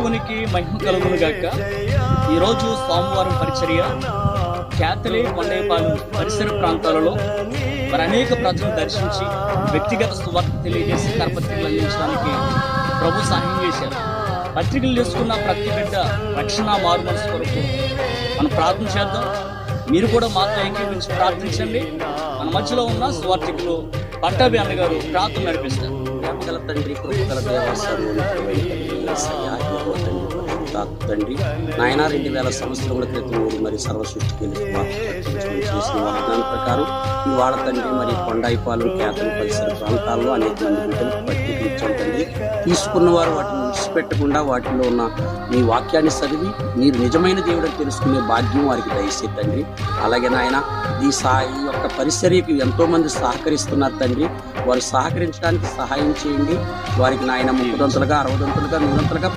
దేవునికి మహిమ కలుగును గాక. ఈరోజు సోమవారం పరిచర్య క్యాథలే కొండేపాలెం పరిసర ప్రాంతాలలో మరి అనేక ప్రజలను దర్శించి వ్యక్తిగత సువార్త తెలియజేసి కరపత్రికలు అందించడానికి ప్రభు సహాయం చేశారు. పత్రికలు చేసుకున్న ప్రతి బిడ్డ రక్షణ మారు మనసు కొరకు మనం ప్రార్థన చేద్దాం. మీరు కూడా మాతో ఏకీభవించి ప్రార్థించండి. మన మధ్యలో ఉన్న సువార్థికులు పట్టాభి అన్నగారు ప్రార్థన నడిపిస్తారు. గల తండ్రి, కృపగల తండ్రి నాయన 2000 సంవత్సరముల క్రితం మరి సర్వ సృష్టికి చేసిన వాగ్దానం ప్రకారం ఇవాళ తండ్రి మరి కొండాయిపాలెం క్యాథలిక్ పరిసర ప్రాంతాల్లో అనేక మంది బిడ్డలకు పత్రికలు ఇచ్చాం తండ్రి. తీసుకున్న వారు వాటిని విడిచిపెట్టకుండా వాటిలో ఉన్న మీ వాక్యాన్ని చదివి మీరు నిజమైన దేవుడని తెలుసుకునే భాగ్యం వారికి దయచేసి తండ్రి. అలాగే నాయన ఈ యొక్క పరిసర్యకి ఎంతో మంది సహకరిస్తున్నారు తండ్రి. వారు సహకరించడానికి సహాయం చేయండి. వారికి నాయన 30 దంతులుగా 60 దంతులుగా 100 దంతులుగా